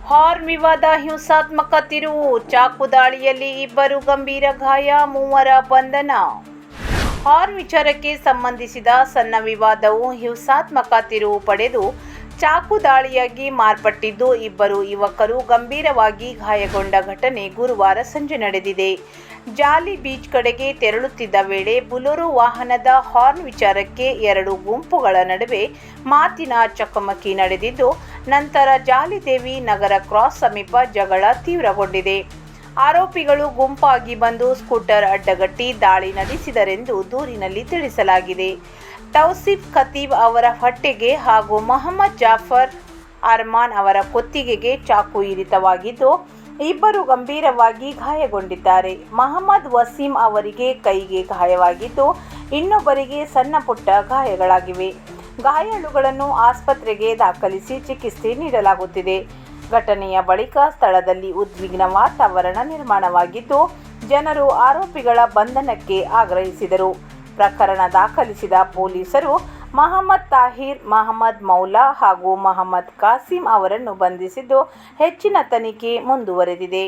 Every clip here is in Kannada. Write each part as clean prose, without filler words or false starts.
ಹಾರ್ನ್ ವಿವಾದ ಹಿಂಸಾತ್ಮಕ ತಿರುವು, ಚಾಕು ದಾಳಿಯಲ್ಲಿ ಇಬ್ಬರು ಗಂಭೀರ ಗಾಯ, ಮೂವರ ಬಂಧನ. ಹಾರ್ನ್ ವಿಚಾರಕ್ಕೆ ಸಂಬಂಧಿಸಿದ ಸಣ್ಣ ವಿವಾದವು ಹಿಂಸಾತ್ಮಕ ತಿರುವು ಪಡೆದು ಚಾಕು ದಾಳಿಯಾಗಿ ಮಾರ್ಪಟ್ಟಿದ್ದು, ಇಬ್ಬರು ಯುವಕರು ಗಂಭೀರವಾಗಿ ಗಾಯಗೊಂಡ ಘಟನೆ ಗುರುವಾರ ಸಂಜೆ ನಡೆದಿದೆ. ಜಾಲಿ ಬೀಚ್ ಕಡೆಗೆ ತೆರಳುತ್ತಿದ್ದ ವೇಳೆ ಬುಲೊರೋ ವಾಹನದ ಹಾರ್ನ್ ವಿಚಾರಕ್ಕೆ ಎರಡು ಗುಂಪುಗಳ ನಡುವೆ ಮಾತಿನ ಚಕಮಕಿ ನಡೆದಿದ್ದು, ನಂತರ ಜಾಲಿದೇವಿ ನಗರ ಕ್ರಾಸ್ ಸಮೀಪ ಜಗಳ ತೀವ್ರಗೊಂಡಿದೆ. ಆರೋಪಿಗಳು ಗುಂಪಾಗಿ ಬಂದು ಸ್ಕೂಟರ್ ಅಡ್ಡಗಟ್ಟಿ ದಾಳಿ ನಡೆಸಿದರೆಂದು ದೂರಿನಲ್ಲಿ ತಿಳಿಸಲಾಗಿದೆ. ತೌಸಿಫ್ ಖತೀಬ್ ಅವರ ಹೊಟ್ಟೆಗೆ ಹಾಗೂ ಮೊಹಮ್ಮದ್ ಜಾಫರ್ ಅರ್ಮಾನ್ ಅವರ ಕುತ್ತಿಗೆಗೆ ಚಾಕು ಇರಿತವಾಗಿದ್ದು, ಇಬ್ಬರು ಗಂಭೀರವಾಗಿ ಗಾಯಗೊಂಡಿದ್ದಾರೆ. ಮೊಹಮ್ಮದ್ ವಸೀಂ ಅವರಿಗೆ ಕೈಗೆ ಗಾಯವಾಗಿದ್ದು, ಇನ್ನೊಬ್ಬರಿಗೆ ಸಣ್ಣ ಪುಟ್ಟ ಗಾಯಗಳಾಗಿವೆ. ಗಾಯಾಳುಗಳನ್ನು ಆಸ್ಪತ್ರೆಗೆ ದಾಖಲಿಸಿ ಚಿಕಿತ್ಸೆ ನೀಡಲಾಗುತ್ತಿದೆ. ಘಟನೆಯ ಬಳಿಕ ಸ್ಥಳದಲ್ಲಿ ಉದ್ವಿಗ್ನ ವಾತಾವರಣ ನಿರ್ಮಾಣವಾಗಿದ್ದು, ಜನರು ಆರೋಪಿಗಳ ಬಂಧನಕ್ಕೆ ಆಗ್ರಹಿಸಿದರು. ಪ್ರಕರಣ ದಾಖಲಿಸಿದ ಪೊಲೀಸರು ಮೊಹಮ್ಮದ್ ತಾಹಿರ್, ಮೊಹಮ್ಮದ್ ಮೌಲಾ ಹಾಗೂ ಮೊಹಮ್ಮದ್ ಕಾಸಿಂ ಅವರನ್ನು ಬಂಧಿಸಿದ್ದು, ಹೆಚ್ಚಿನ ತನಿಖೆ ಮುಂದುವರೆದಿದೆ.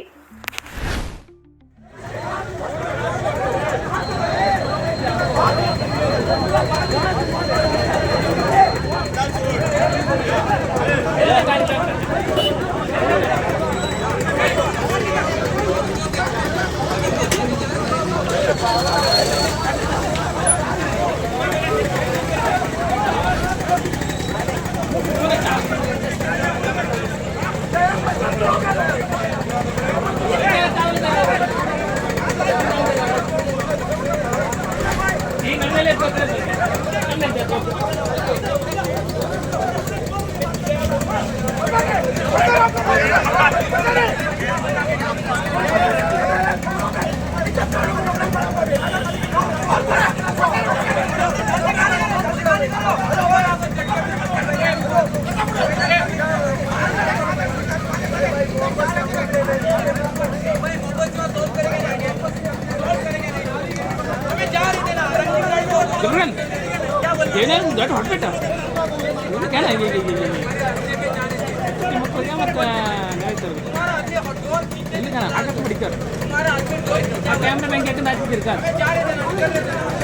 ಕ್ಯಾಮ್ರಾ ಬ್ಯಾಂಕ್ ಹಾಕಿ ಹಾಕಿರ್ತಾರೆ.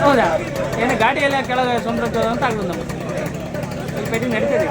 ಹೌದಾ, ಏನು ಗಾಡಿ ಎಲ್ಲ ಕೆಳಗೆ ಸೊಂಬರ ಅಂತ ಆಗ್ತದೆ. ನಮಗೆ ಪೇಟಿ ನಡೀತದೆ.